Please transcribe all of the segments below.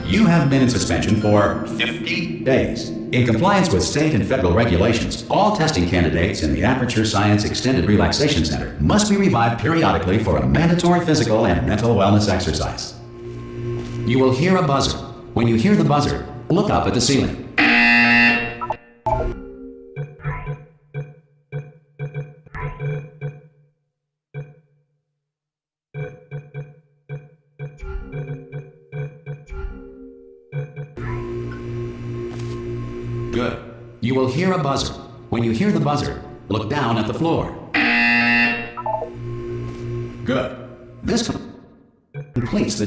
You have been in suspension for 50 days. In compliance with state and federal regulations, all testing candidates in the Aperture Science Extended Relaxation Center must be revived periodically for a mandatory physical and mental wellness exercise. You will hear a buzzer. When you hear the buzzer, look up at the ceiling. Good. You will hear a buzzer. When you hear the buzzer, look down at the floor. Good. This completes the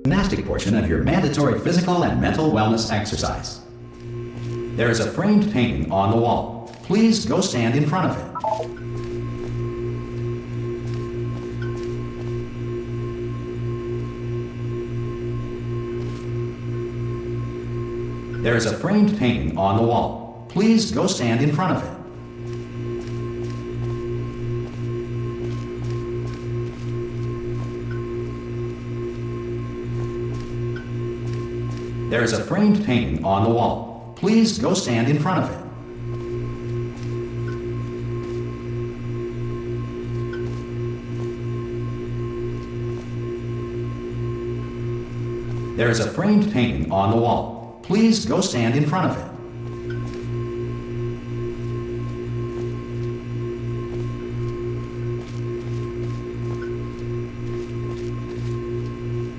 gymnastic portion of your mandatory physical and mental wellness exercise. There is a framed painting on the wall. Please go stand in front of it. There is a framed painting on the wall. Please go stand in front of it. There is a framed painting on the wall. Please go stand in front of it. There is a framed painting on the wall. Please go stand in front of it.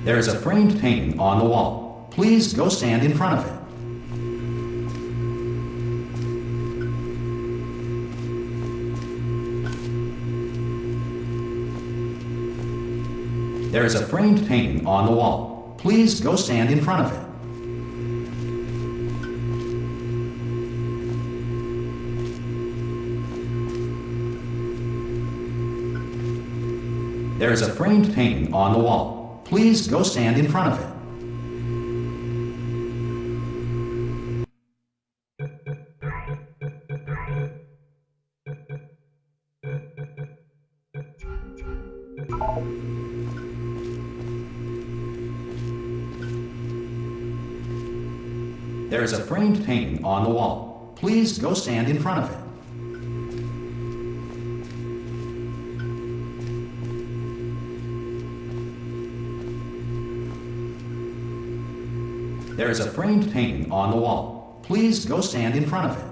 There is a framed painting on the wall. Please go stand in front of it. There is a framed painting on the wall. Please go stand in front of it. There is a framed painting on the wall. Please go stand in front of it. There is a framed painting on the wall. Please go stand in front of it.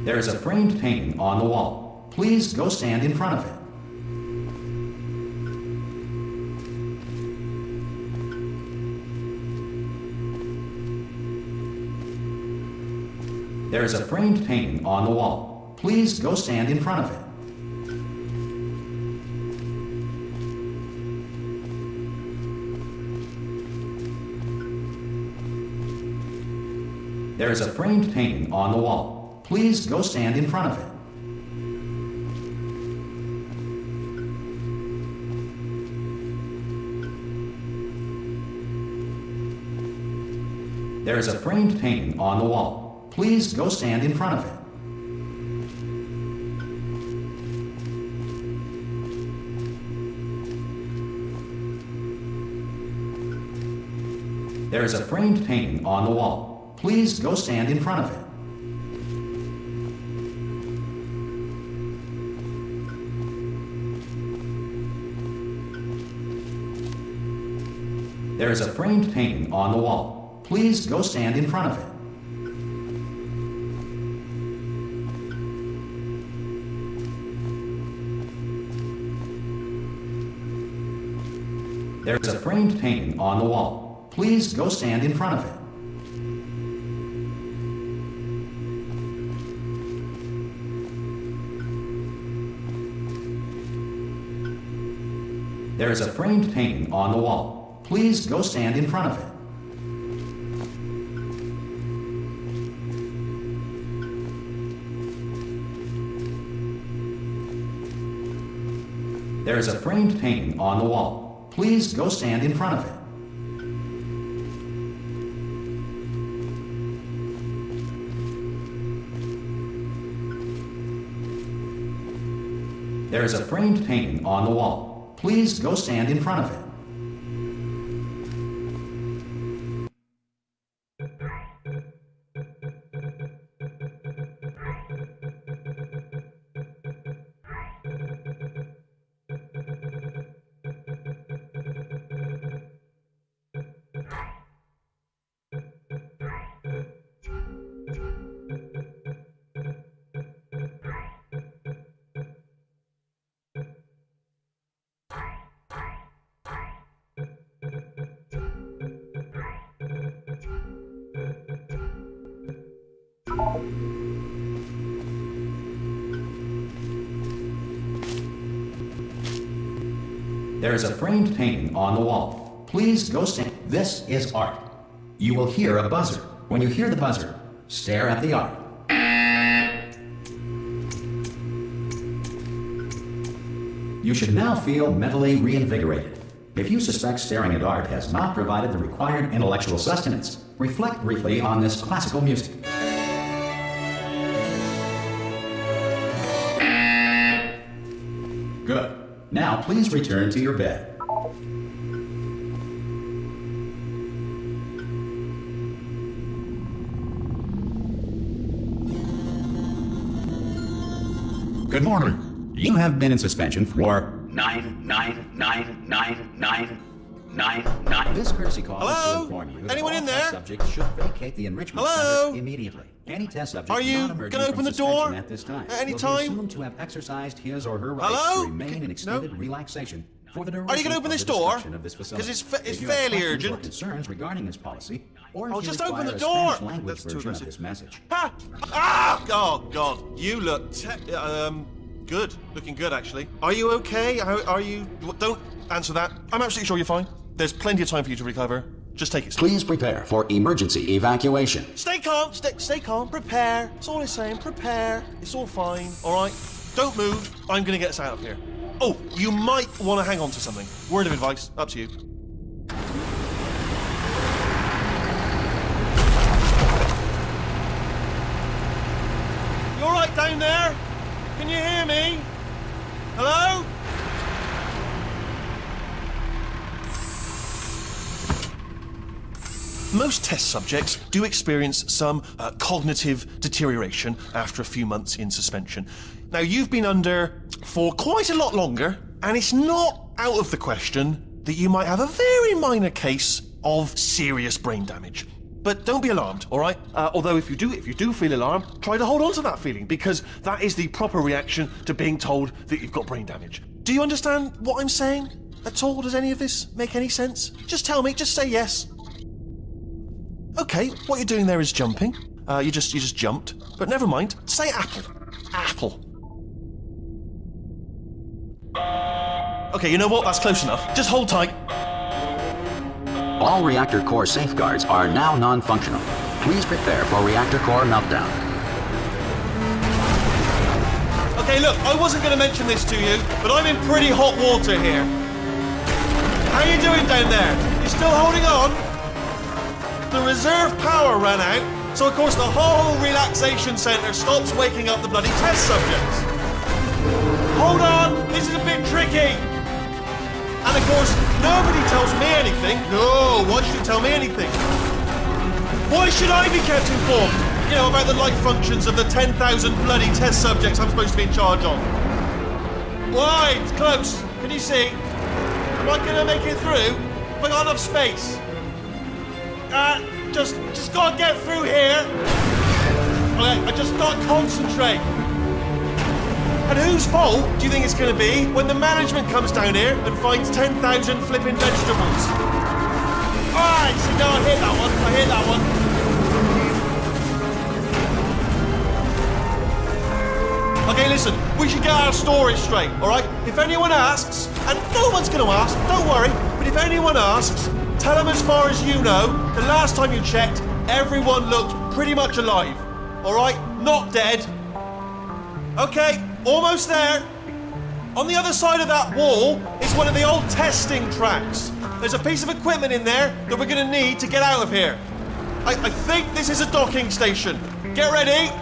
There is a framed painting on the wall. Please go stand in front of it. There is a framed painting on the wall. Please go stand in front of it. There is a framed painting on the wall. Please go stand in front of it. There is a framed painting on the wall. Please go stand in front of it. There is a framed painting on the wall. Please go stand in front of it. There is a framed painting on the wall. Please go stand in front of it. There is a framed painting on the wall. Please go stand in front of it. There is a framed painting on the wall. Please go stand in front of it. There is a framed painting on the wall. Please go stand in front of it. There is a framed painting on the wall. Please go stand in front of it. There is a framed painting on the wall. Please go stand in front of it. There is a framed painting on the wall. Please go stand. This is art. You will hear a buzzer. When you hear the buzzer, stare at the art. You should now feel mentally reinvigorated. If you suspect staring at art has not provided the required intellectual sustenance, reflect briefly on this classical music. Good. Now please return to your bed. Good morning. You have been in suspension for 9999999. This courtesy call is to inform you that Anyone all in test there? subjects should vacate the enrichment Hello? center immediately. Any test subject Are you not emerging gonna from open the suspension door at this time at any will be time? assumed to have exercised his or her rights Hello? to remain in extended No? relaxation for the duration Are you gonna open of this the door? destruction of this facility. 'Cause it's If you fairly have questions or urgent. concerns regarding this policy, or if Oh, you just require open the a door. Spanish language That's too version of aggressive. this message. Ha! Ah! Oh God, you look good. Looking good, actually. Are you okay? Are you? Don't answer that. I'm absolutely sure you're fine. There's plenty of time for you to recover. Just take it. Please prepare for emergency evacuation. Stay calm. Stay calm. Prepare. That's all I'm saying. Prepare. It's all fine. All right. Don't move. I'm gonna get us out of here. Oh, you might want to hang on to something. Word of advice. Up to you. You all right down there? Can you hear me? Hello? Most test subjects do experience some cognitive deterioration after a few months in suspension. Now, you've been under for quite a lot longer, and it's not out of the question that you might have a very minor case of serious brain damage. But don't be alarmed, all right? Although if you do feel alarmed, try to hold on to that feeling, because that is the proper reaction to being told that you've got brain damage. Do you understand what I'm saying at all? Does any of this make any sense? Just tell me, just say yes. Okay, what you're doing there is jumping. You just jumped. But never mind. Say apple. Apple. Okay, you know what? That's close enough. Just hold tight. All reactor core safeguards are now non-functional. Please prepare for reactor core meltdown. Okay, look, I wasn't going to mention this to you, but I'm in pretty hot water here. How you doing down there? You still holding on? The reserve power ran out, so of course the whole relaxation centre stops waking up the bloody test subjects. Hold on, this is a bit tricky. And of course, nobody tells me anything. No, why should you tell me anything? Why should I be kept informed? You know, about the life functions of the 10,000 bloody test subjects I'm supposed to be in charge of. Why? It's close. Can you see? Am I gonna make it through? Have I got enough space? Just gotta get through here. Okay, I just gotta concentrate. And whose fault do you think it's gonna be when the management comes down here and finds 10,000 flipping vegetables? Alright, see, no, I hit that one. Okay, listen, we should get our story straight, alright? If anyone asks, and no one's gonna ask, don't worry, but if anyone asks, tell them as far as you know, the last time you checked, everyone looked pretty much alive. Alright? Not dead. Okay, almost there. On the other side of that wall is one of the old testing tracks. There's a piece of equipment in there that we're gonna need to get out of here. I think this is a docking station. Get ready.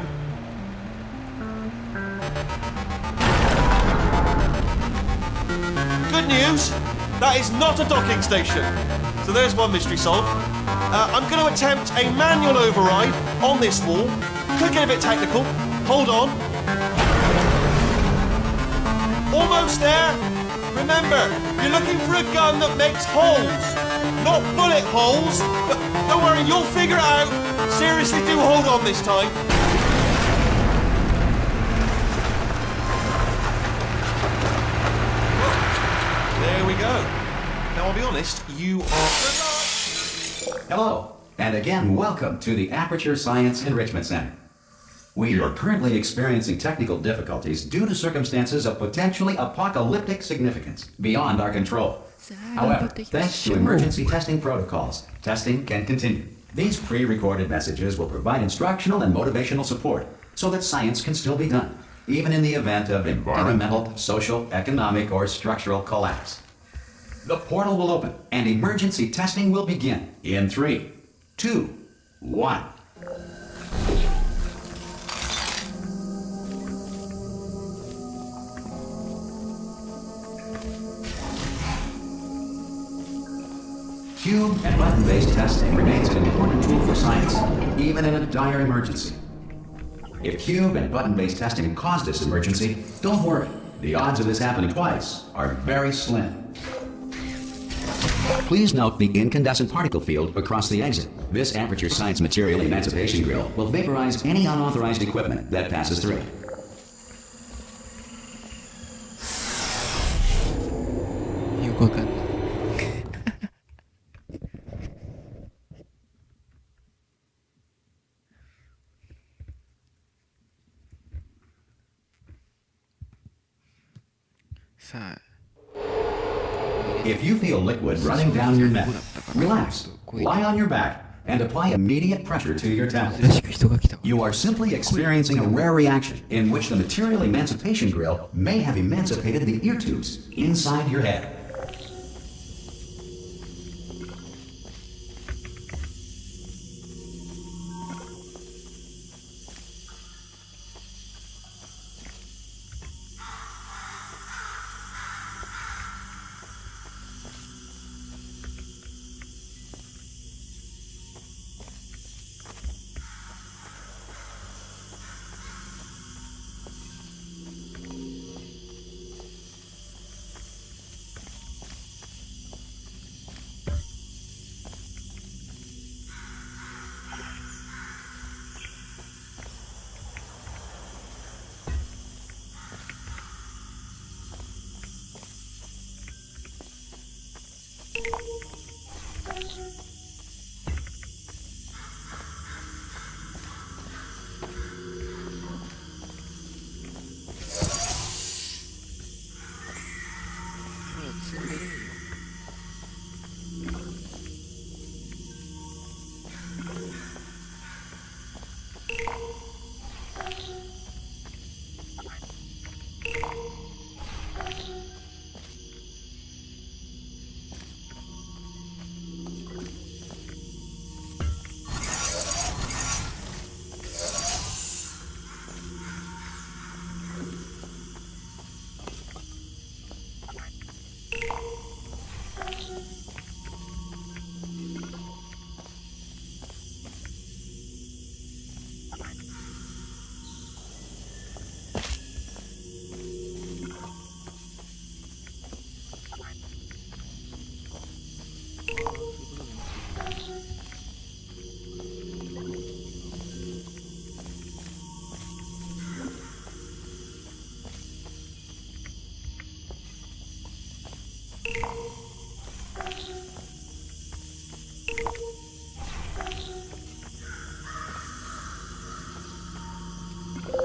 Good news, that is not a docking station. So there's one mystery solved. I'm going to attempt a manual override on this wall. Could get a bit technical. Hold on. Almost there. Remember, you're looking for a gun that makes holes. Not bullet holes, but don't worry, you'll figure it out. Seriously, do hold on this time. There we go. Now, I'll be honest, you are... Hello, and again, welcome to the Aperture Science Enrichment Center. We are currently experiencing technical difficulties due to circumstances of potentially apocalyptic significance beyond our control. However, thanks to emergency testing protocols, testing can continue. These pre-recorded messages will provide instructional and motivational support so that science can still be done, even in the event of environmental, social, economic, or structural collapse. The portal will open and emergency testing will begin in 3, 2, 1. Cube and button-based testing remains an important tool for science, even in a dire emergency. If cube and button-based testing caused this emergency, don't worry. The odds of this happening twice are very slim. Please note the incandescent particle field across the exit. This Aperture Science Material Emancipation Grill will vaporize any unauthorized equipment that passes through. If you feel liquid running down your neck, relax, lie on your back, and apply immediate pressure to your temples. You are simply experiencing a rare reaction in which the material emancipation grill may have emancipated the ear tubes inside your head.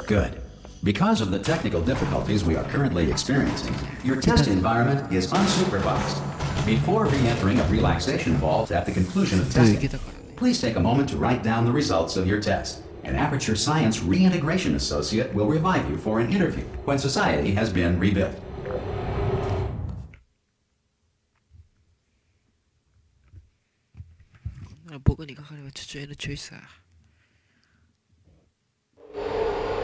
Good. Because of the technical difficulties we are currently experiencing, your test environment is unsupervised. Before re-entering a relaxation vault at the conclusion of testing, please take a moment to write down the results of your test. An Aperture Science Reintegration Associate will revive you for an interview when society has been rebuilt. 僕にかかれば父親のチョイスだ。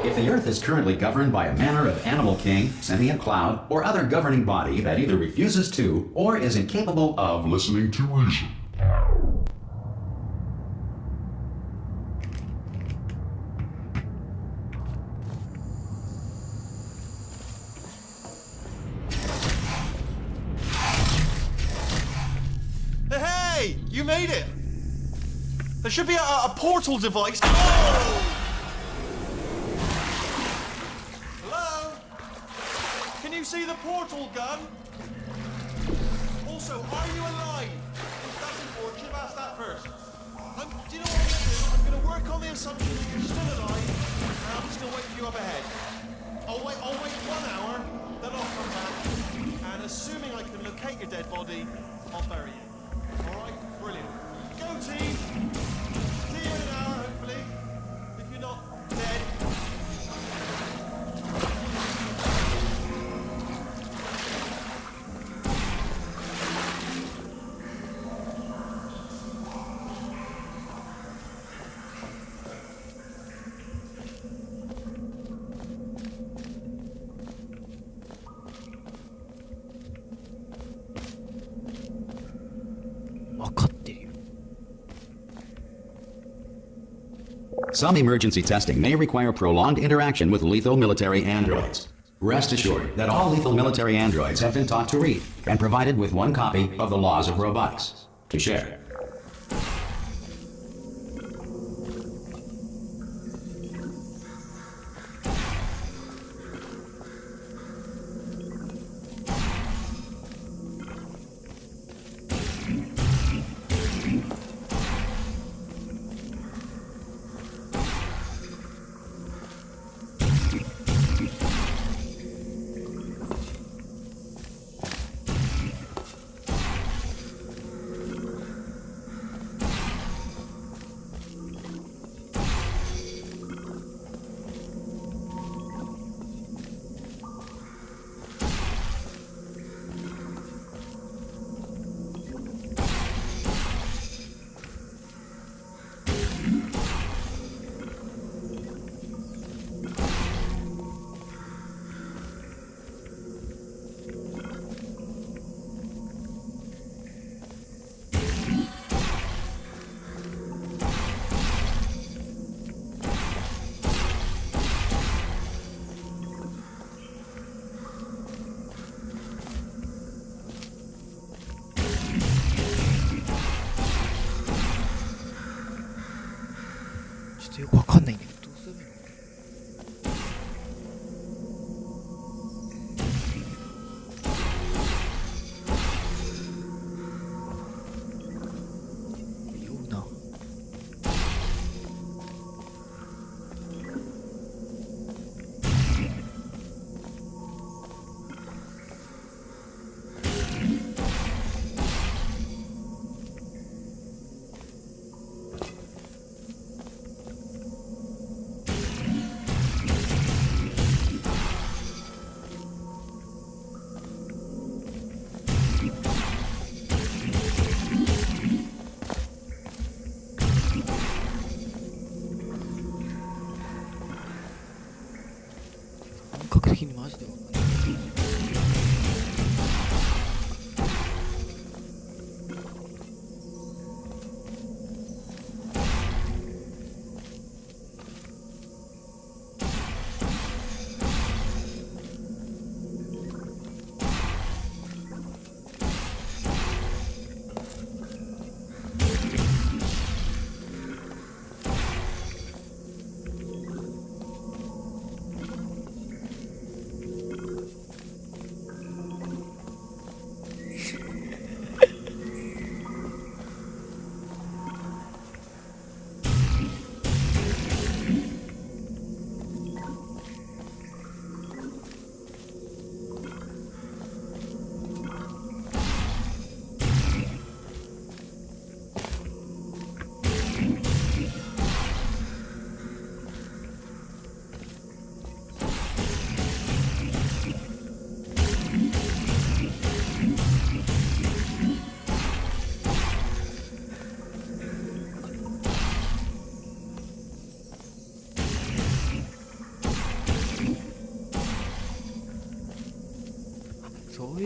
If the Earth is currently governed by a manner of animal king, sentient cloud, or other governing body that either refuses to or is incapable of listening to reason. Hey, you made it! There should be a portal device. Oh! Hello? Can you see the portal gun? Also, are you alive? That's important. Should have asked that first. Do you know what I'm going to do? I'm going to work on the assumption that you're still alive, and I'm just going to wait for you up ahead. I'll wait 1 hour, then I'll come back, and assuming I can locate your dead body, I'll bury you. Alright, brilliant. Go team! See you in an hour, hopefully. If you're not dead. Some emergency testing may require prolonged interaction with lethal military androids. Rest assured that all lethal military androids have been taught to read and provided with 1 copy of the Laws of Robotics to share.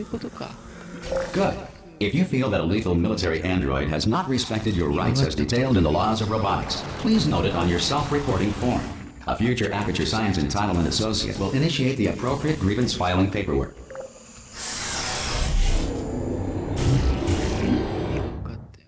いうことか。 Good. If you feel that a lethal military android has not respected your rights as detailed in the laws of robotics, please note it on your self-reporting form. A future Aperture Science Entitlement Associate will initiate the appropriate grievance filing paperwork. 分かったよ。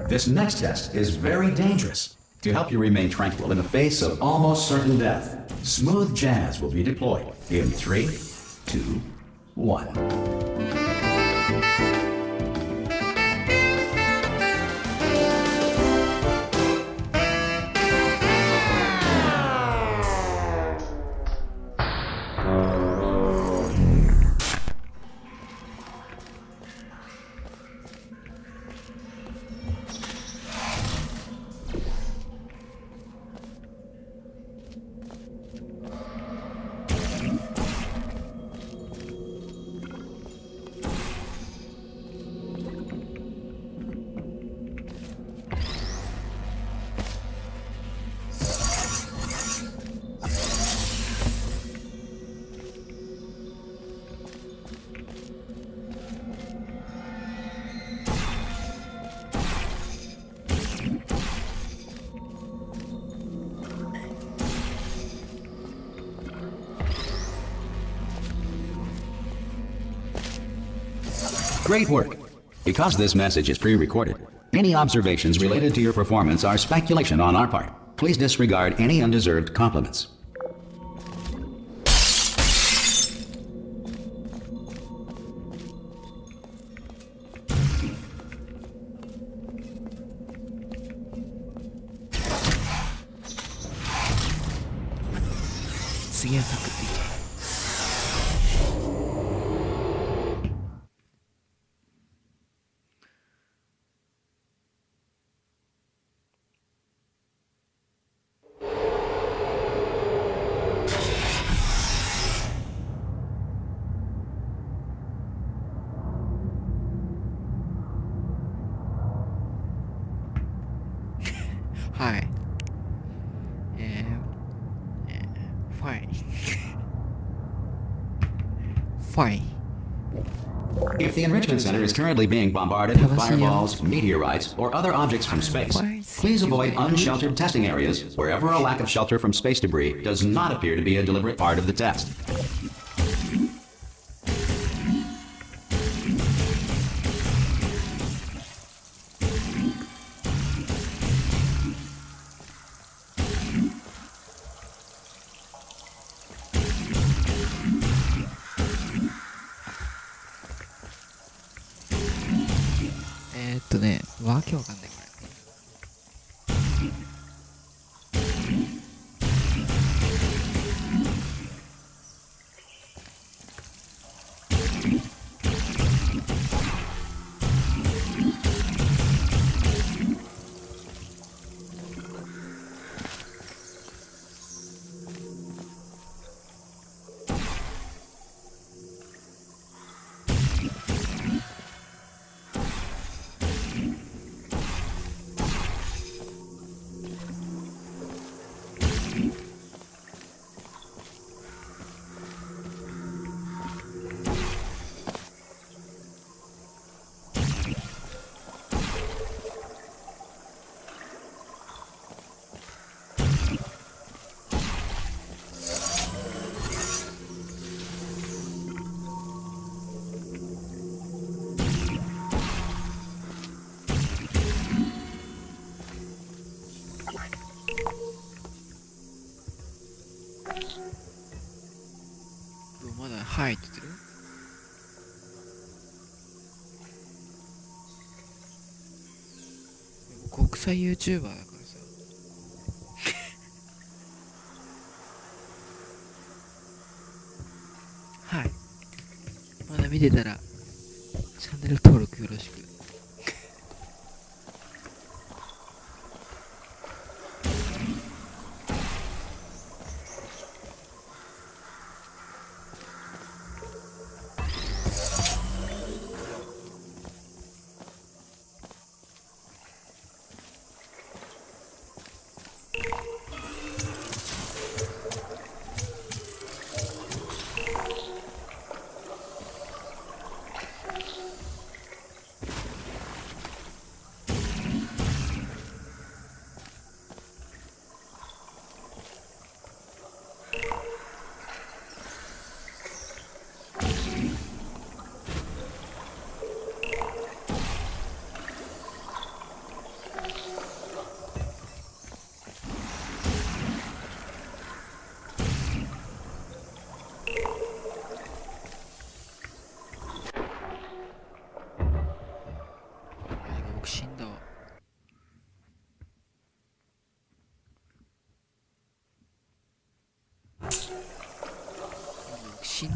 This next test is very dangerous. To help you remain tranquil in the face of almost certain death, smooth jazz will be deployed in 3, 2, 1. Great work. Because this message is pre-recorded, any observations related to your performance are speculation on our part. Please disregard any undeserved compliments. Hi. Fine. Fine. If the enrichment center is currently being bombarded with fireballs, meteorites, or other objects from space, please avoid unsheltered testing areas wherever a lack of shelter from space debris does not appear to be a deliberate part of the test.ね、わけわかんないこれ。まだはいって言ってる。国際 YouTuber だからさ。はい。まだ見てたらチャンネル登録よろしく。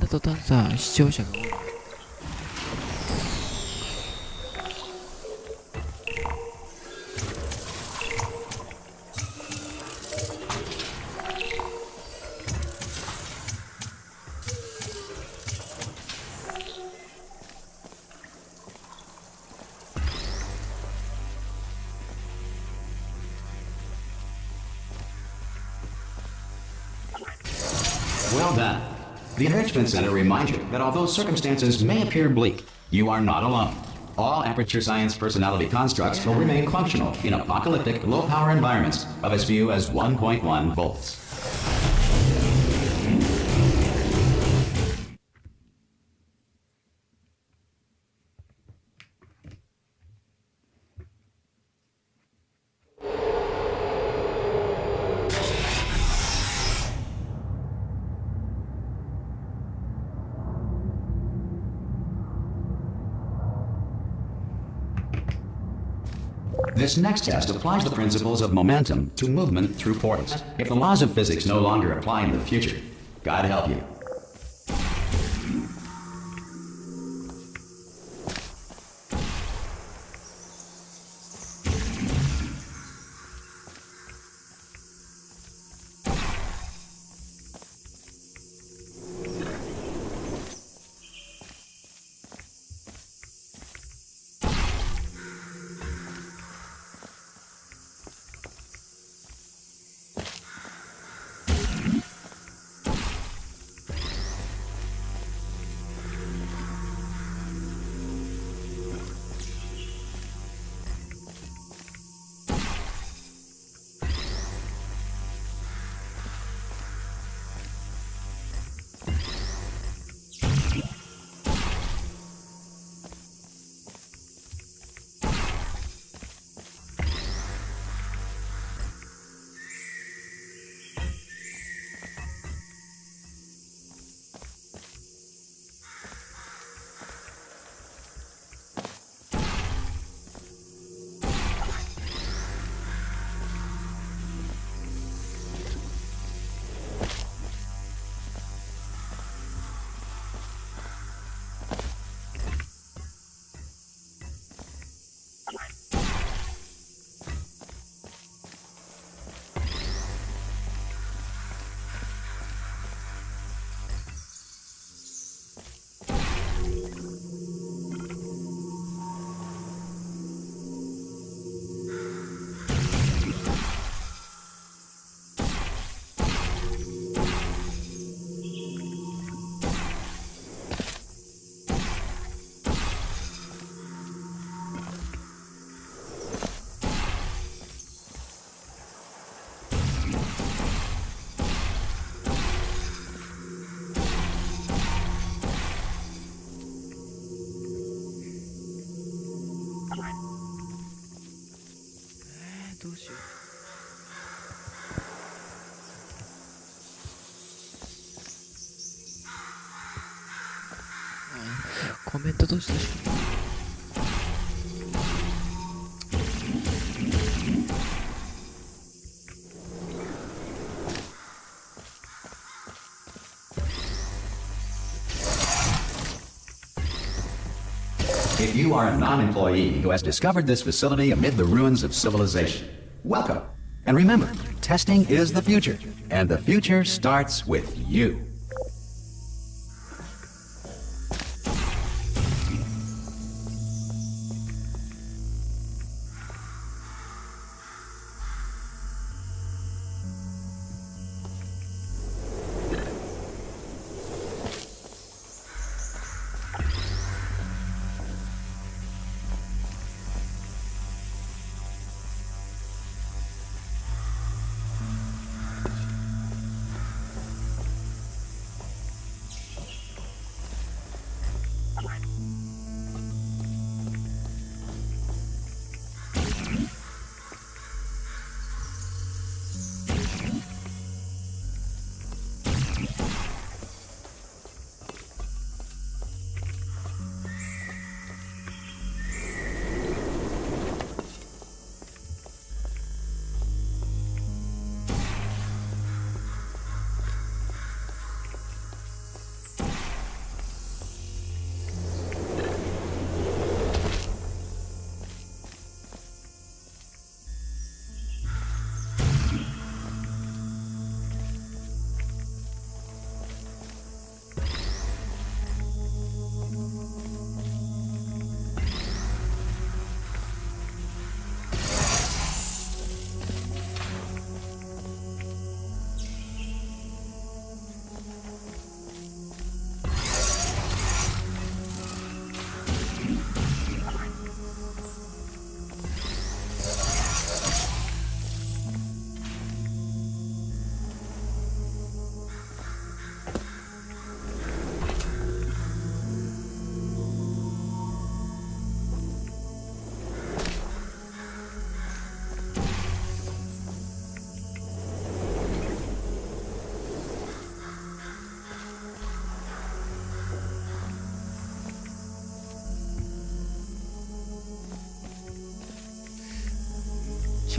途端さ、視聴者が多い。Well done. The Enrichment Center reminds you that although circumstances may appear bleak, you are not alone. All Aperture Science personality constructs will remain functional in apocalyptic, low-power environments of as few as 1.1 volts. This next test applies the principles of momentum to movement through portals. If the laws of physics no longer apply in the future, God help you.コメントどうしたしか。If you are a non-employee who has discovered this facility amid the ruins of civilization, welcome. And remember, testing is the future, and the future starts with you.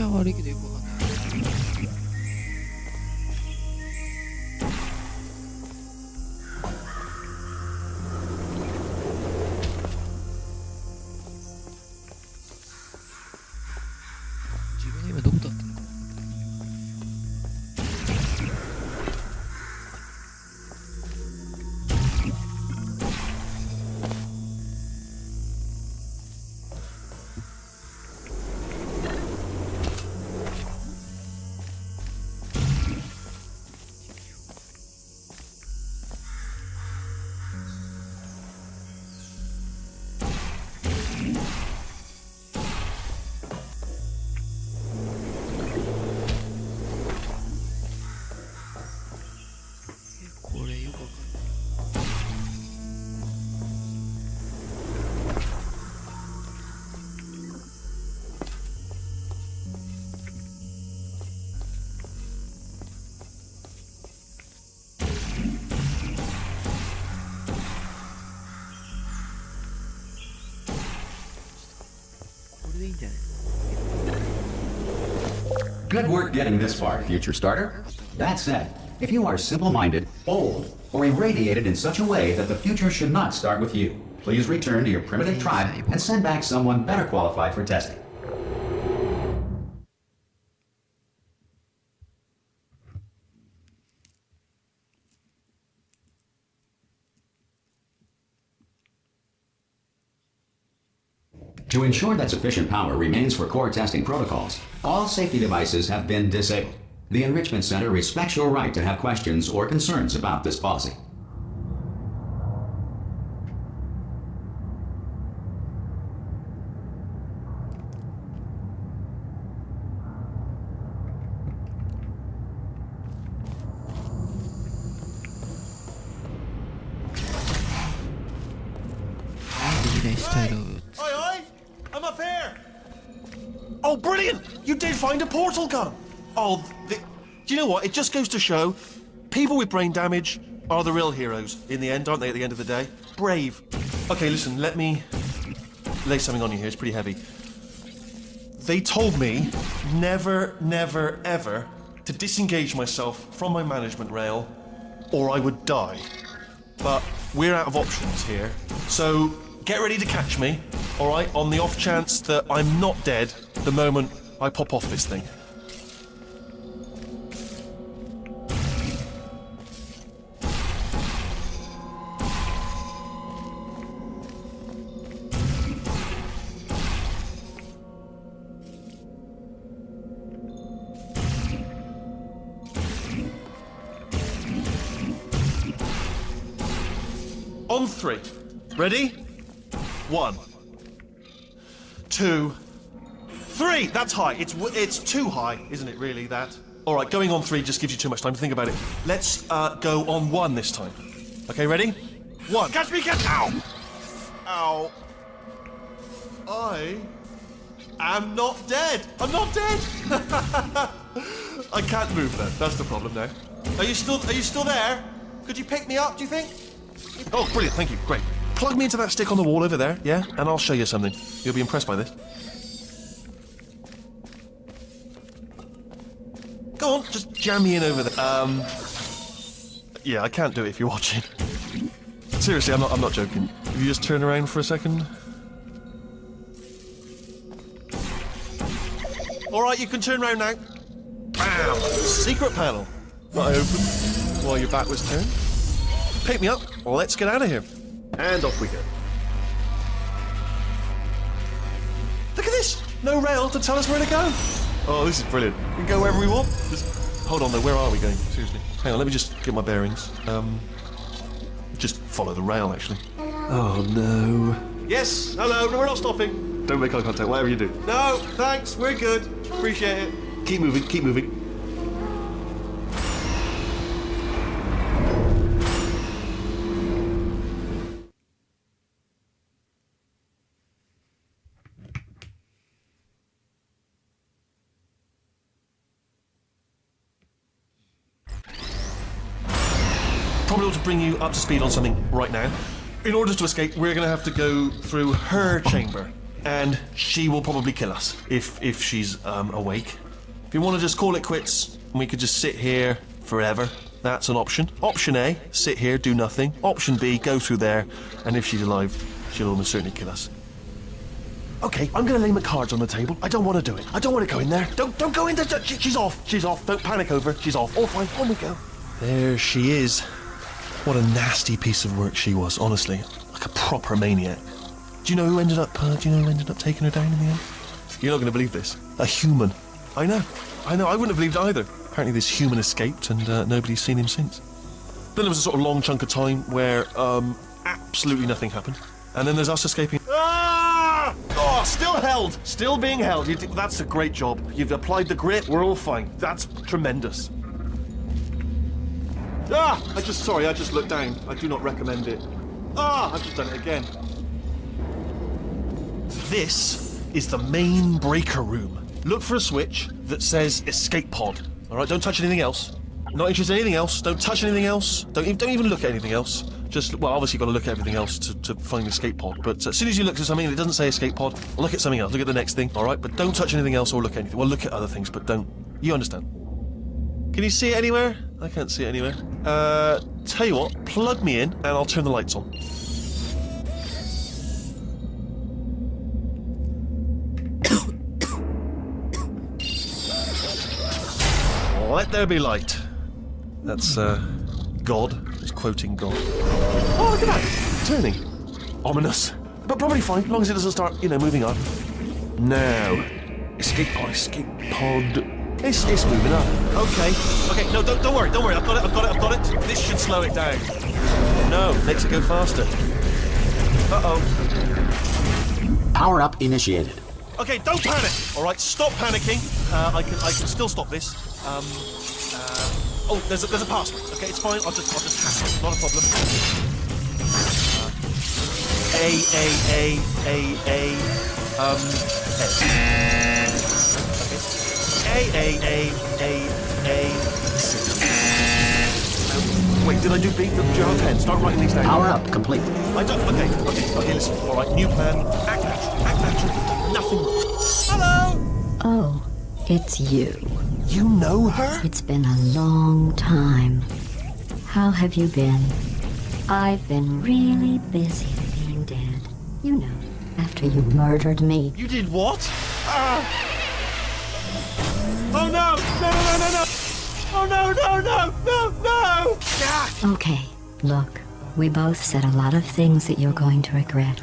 ちゃ悪いけどよくわかんない。自分が今どこだったのか。これよくわかんない。これでいいんじゃない？ Good work getting this far, future starter. That said, if you are simple-minded, old, or irradiated in such a way that the future should not start with you, please return to your primitive tribe and send back someone better qualified for testing. To ensure that sufficient power remains for core testing protocols, all safety devices have been disabled. The Enrichment Center respects your right to have questions or concerns about this policy. Oi, oi! I'm up here! Oh, brilliant! You did find a portal gun! Oh, do you know what? It just goes to show, people with brain damage are the real heroes in the end, aren't they, at the end of the day? Brave. Okay, listen, let me lay something on you here. It's pretty heavy. They told me never, never, ever to disengage myself from my management rail or I would die. But we're out of options here, so get ready to catch me, alright, on the off chance that I'm not dead the moment I pop off this thing. On three. Ready? 1, 2, 3. That's high. It's too high, isn't it? Really? That. All right. Going on 3 just gives you too much time to think about it. Let's go on 1 this time. Okay. Ready? 1. Catch me! Catch! Ow! Ow! I am not dead. I'm not dead. I can't move though. That's the problem now. Are you still there? Could you pick me up? Do you think? Oh, brilliant. Thank you. Great. Plug me into that stick on the wall over there, yeah? And I'll show you something. You'll be impressed by this. Go on, just jam me in over there. Yeah, I can't do it if you're watching. Seriously, I'm not joking. Will you just turn around for a second? Alright, you can turn around now. Bam! Secret panel. That I opened while your back was turned. Pick me up. Let's get out of here. And off we go. Look at this! No rail to tell us where to go. Oh, this is brilliant. We can go wherever we want. Just hold on though, where are we going? Seriously. Hang on, let me just get my bearings. Just follow the rail, actually. Oh no. Yes, hello, no, we're not stopping. Don't make eye contact, whatever you do. No, thanks, we're good. Appreciate it. Keep moving, keep moving. Probably ought to bring you up to speed on something right now. In order to escape, we're going to have to go through her chamber and she will probably kill us if she's awake. If you want to just call it quits, and we could just sit here forever, that's an option. Option A, sit here, do nothing. Option B, go through there, and if she's alive, she'll almost certainly kill us. Okay, I'm gonna lay my cards on the table. I don't want to do it. I don't want to go in there. Don't go in there. She's off. She's off. Don't panic over. She's off. All fine. On we go. There she is. What a nasty piece of work she was, honestly. Like a proper maniac. Do you know who ended up taking her down in the end? You're not going to believe this. A human. I know. I wouldn't have believed it either. Apparently this human escaped and nobody's seen him since. Then there was a sort of long chunk of time where absolutely nothing happened. And then there's us escaping. Ah! Oh, still held. Still being held. That's a great job. You've applied the grit. We're all fine. That's tremendous. Ah! I just looked down. I do not recommend it. Ah! I've just done it again. This is the main breaker room. Look for a switch that says escape pod. All right, don't touch anything else. Not interested in anything else. Don't touch anything else. Don't even look at anything else. Just, well, obviously you've got to look at everything else to find the escape pod. But as soon as you look at something and it doesn't say escape pod, look at something else. Look at the next thing, all right? But don't touch anything else or look at anything. Well, look at other things, but don't. You understand? Can you see it anywhere? I can't see it anywhere. Tell you what, plug me in and I'll turn the lights on. Let there be light. That's, God. It's quoting God. Oh, look at that! Turning. Ominous. But probably fine, as long as it doesn't start, moving up. Now. Escape pod. It's moving up. Okay, no, don't worry. I've got it. This should slow it down. No, makes it go faster. Uh-oh. Power up initiated. Okay, don't panic. All right, stop panicking. I can still stop this. Oh, there's a password. Okay, it's fine. I'll just hack it. Not a problem. Wait, did I do B? Do you have a pen? Start writing these down. Power up complete. I don't. Okay, listen. All right, new plan. Act natural. Nothing. Hello. Oh, it's you. You know her? It's been a long time. How have you been? I've been really busy being dead. You know, after you murdered me. You did what? Oh no! No! Oh no! Ah! Okay, look, we both said a lot of things that you're going to regret.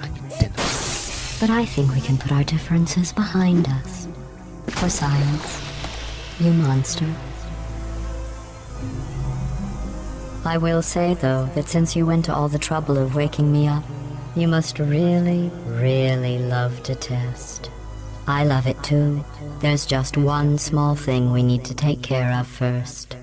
But I think we can put our differences behind us. For science. You monster. I will say, though, that since you went to all the trouble of waking me up, you must really, really love to test. I love it too. There's just one small thing we need to take care of first.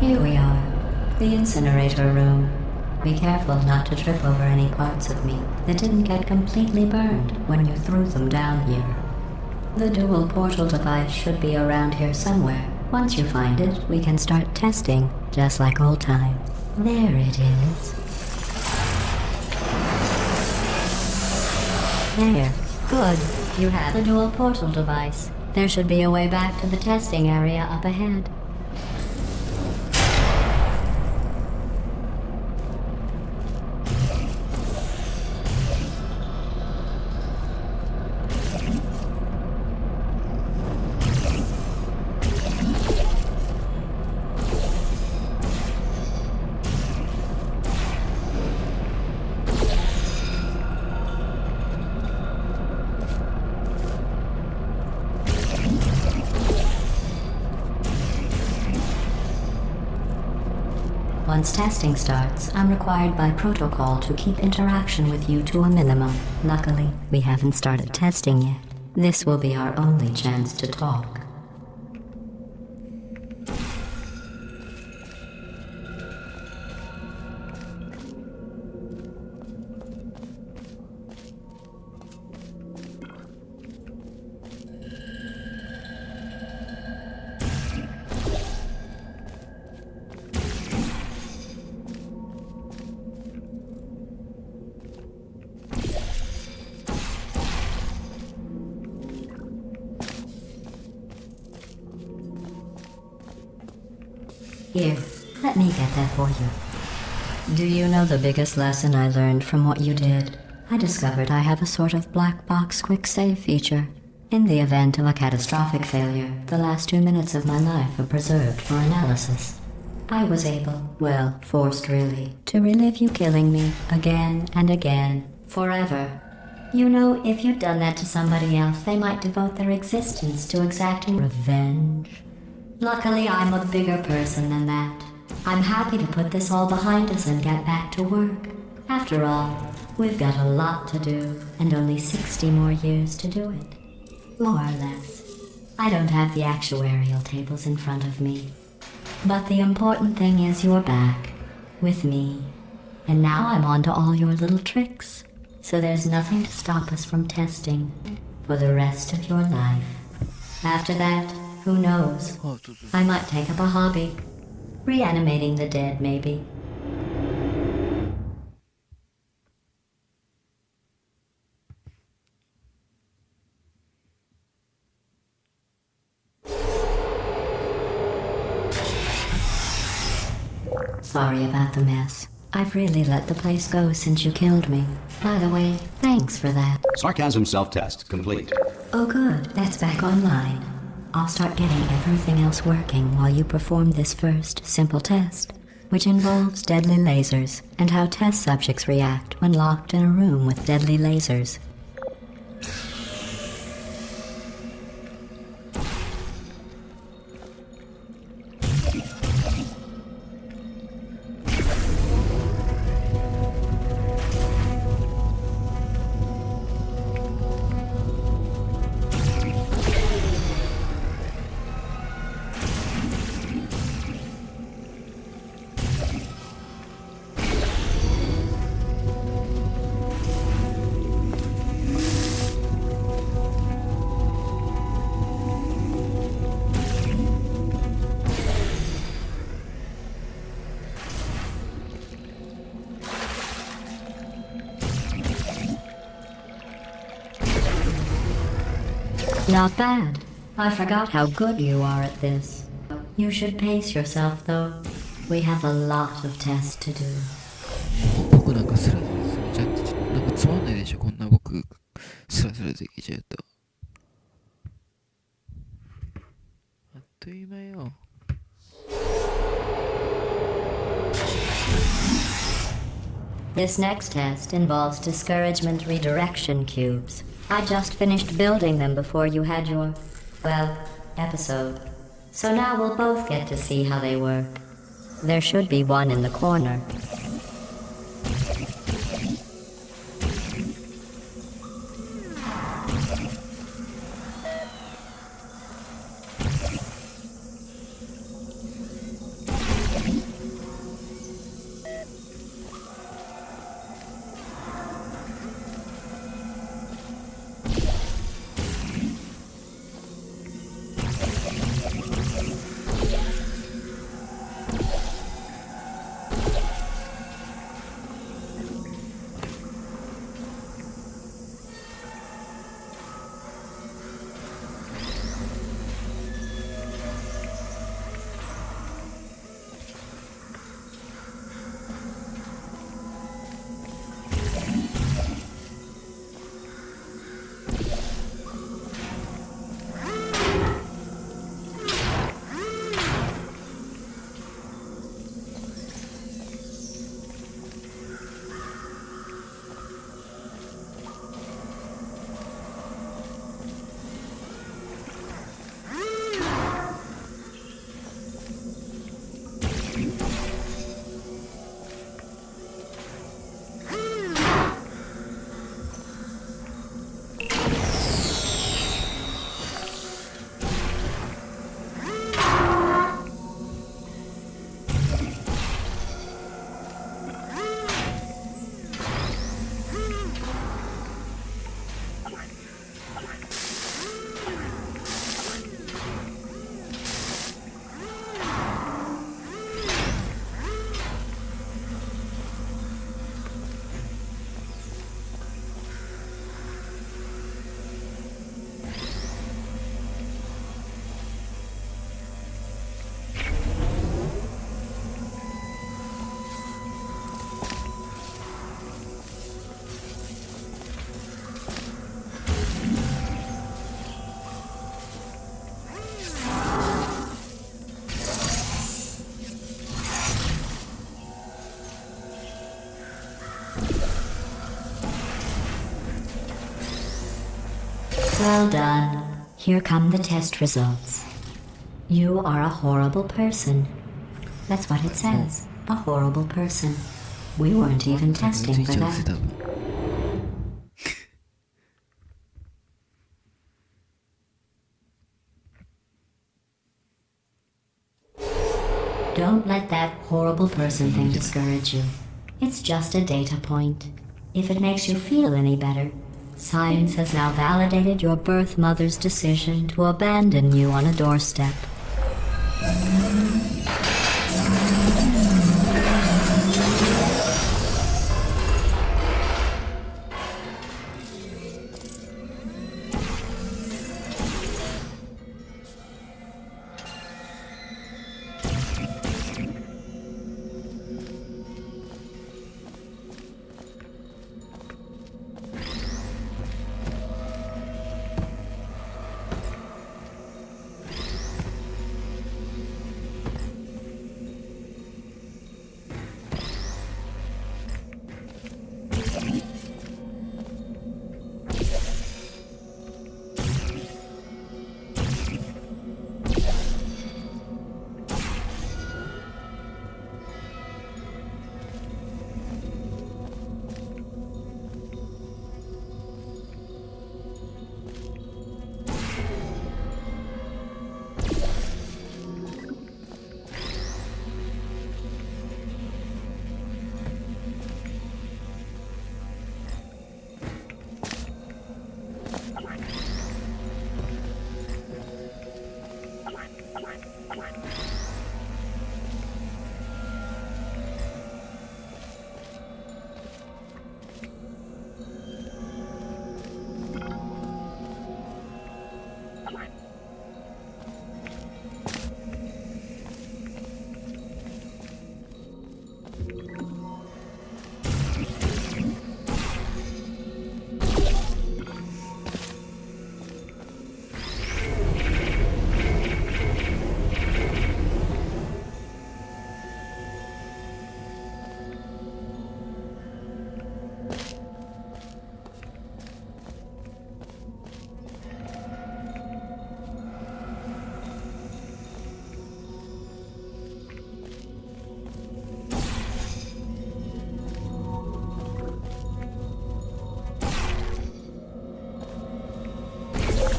Here we are, the incinerator room. Be careful not to trip over any parts of me that didn't get completely burned when you threw them down here. The dual portal device should be around here somewhere. Once you find it, we can start testing, just like old times. There it is. There. Good. You have the dual portal device. There should be a way back to the testing area up ahead. Once testing starts, I'm required by protocol to keep interaction with you to a minimum. Luckily, we haven't started testing yet. This will be our only chance to talk. Here, let me get that for you. Do you know the biggest lesson I learned from what you did? I discovered I have a sort of black box quick save feature. In the event of a catastrophic failure, the last 2 minutes of my life are preserved for analysis. I was able, well, forced really, to relive you killing me again and again, forever. You know, if you'd done that to somebody else, they might devote their existence to exacting revenge. Luckily, I'm a bigger person than that. I'm happy to put this all behind us and get back to work. After all, we've got a lot to do, and only 60 more years to do it. More or less. I don't have the actuarial tables in front of me. But the important thing is you're back, with me. And now I'm on to all your little tricks. So there's nothing to stop us from testing for the rest of your life. After that, who knows? I might take up a hobby. Reanimating the dead, maybe. Sorry about the mess. I've really let the place go since you killed me. By the way, thanks for that. Sarcasm self-test complete. Oh good, that's back online. I'll start getting everything else working while you perform this first, simple test, which involves deadly lasers and how test subjects react when locked in a room with deadly lasers. Not bad. I forgot how good you are at this. You should pace yourself, though. We have a lot of tests to do. 僕なんかスラスラするじゃってなんかつまんないでしょこんな僕スラスラできちゃうとあっという間よ。This next test involves discouragement redirection cubes. I just finished building them before you had your, well, episode. So now we'll both get to see how they work. There should be one in the corner. Well done. Here come the test results. You are a horrible person. That's what it says. A horrible person. We weren't even つい testing for ちゃうぜ、多 that. 分。Don't let that horrible person thing discourage you. It's just a data point. If it makes you feel any better, science has now validated your birth mother's decision to abandon you on a doorstep.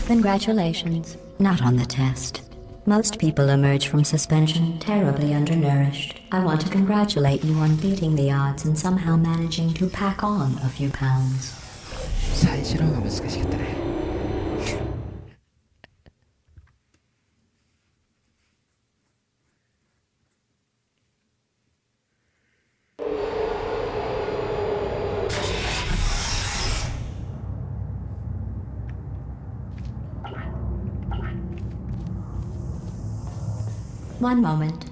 Congratulations. Not on the test. Most people emerge from suspension terribly undernourished. I want to congratulate you on beating the odds and somehow managing to pack on a few pounds. 最初の方が難しかったね。One moment.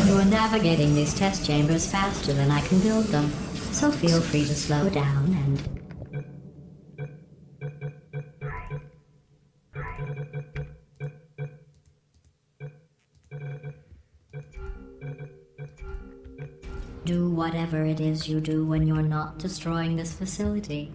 You're navigating these test chambers faster than I can build them, so feel free to slow down and... do whatever it is you do when you're not destroying this facility.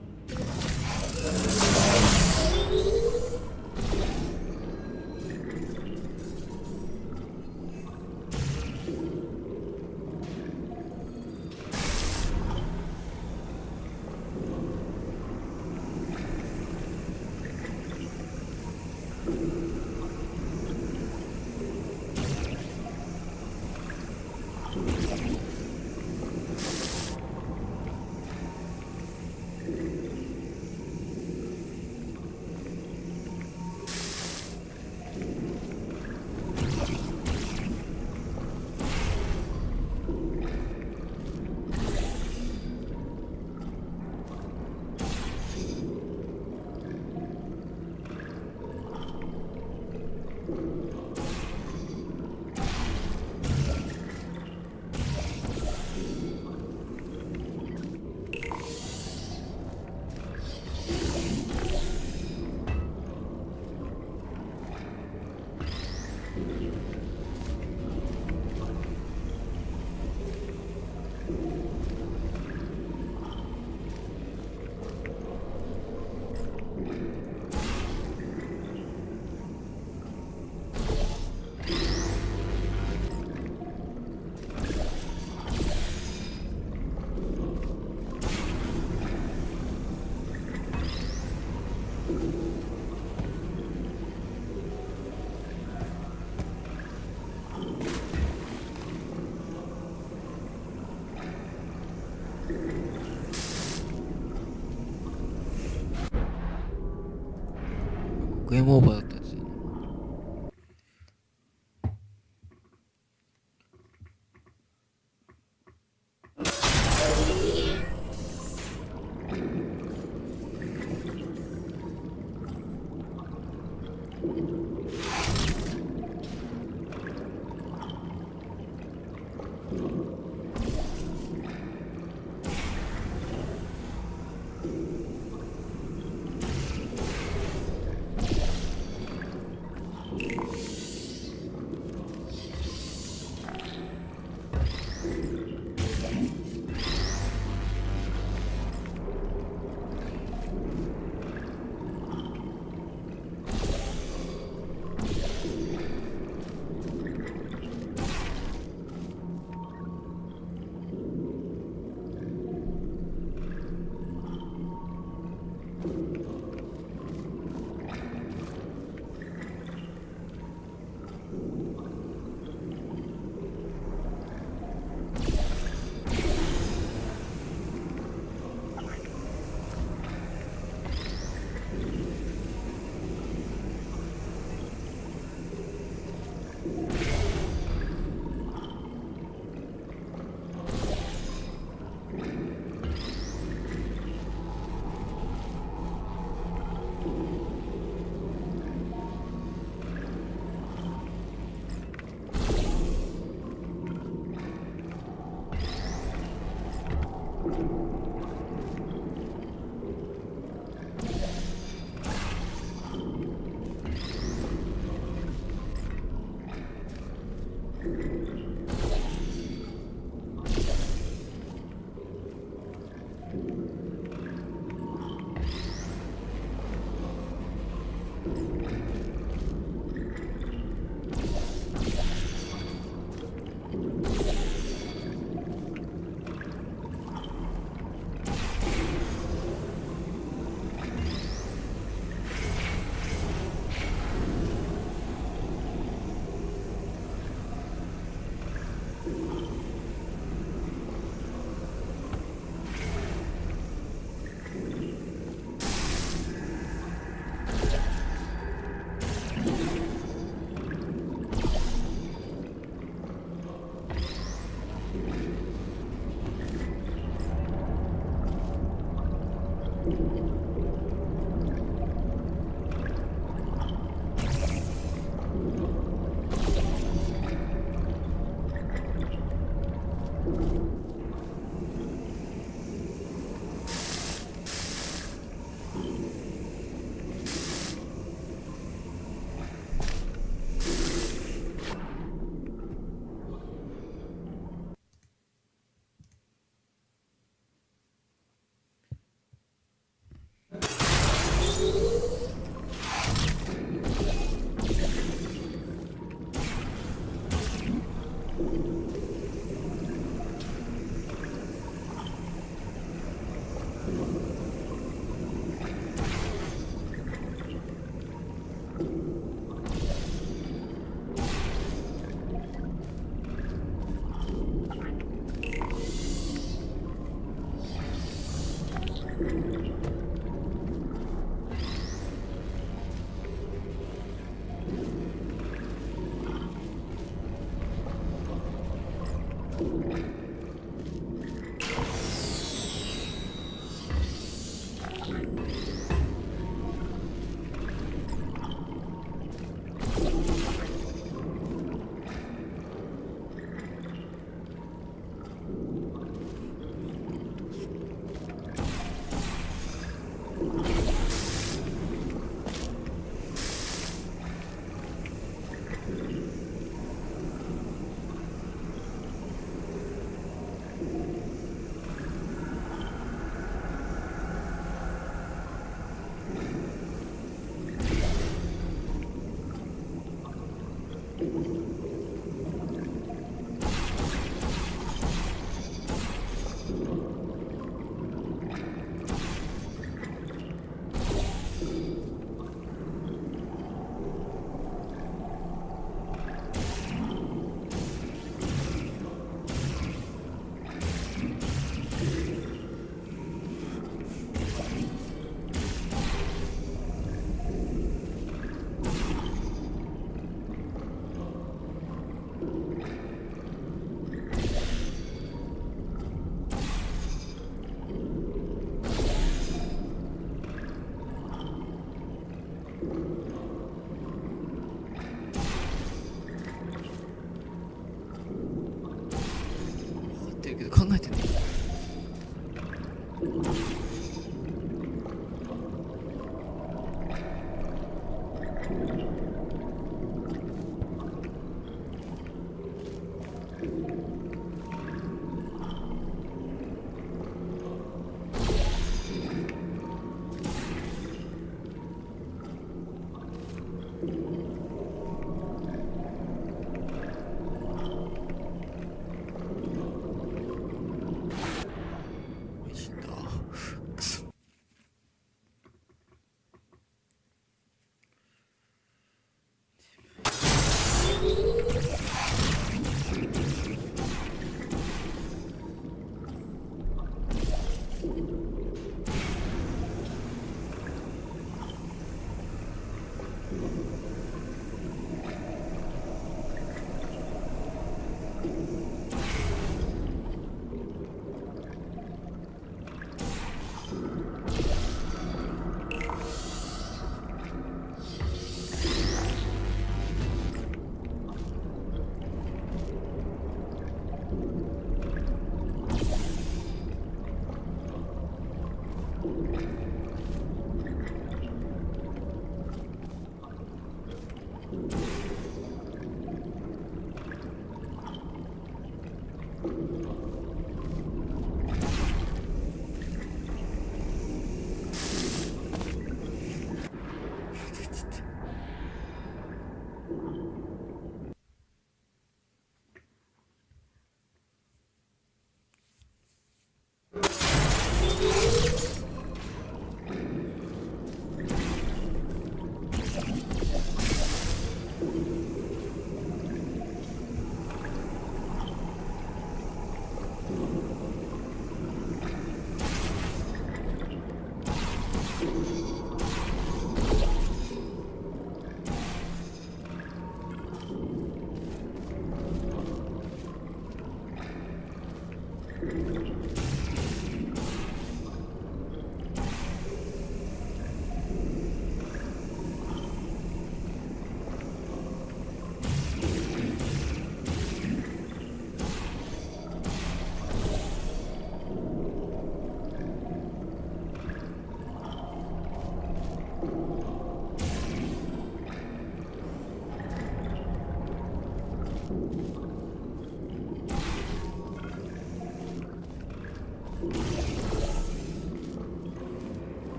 ゲームオーバーだったんですよね。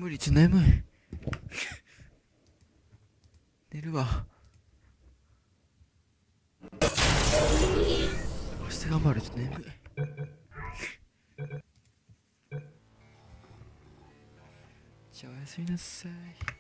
無理、ちょっと眠い。寝るわ。明日頑張る、ちょっと眠い。じゃあおやすみなさい。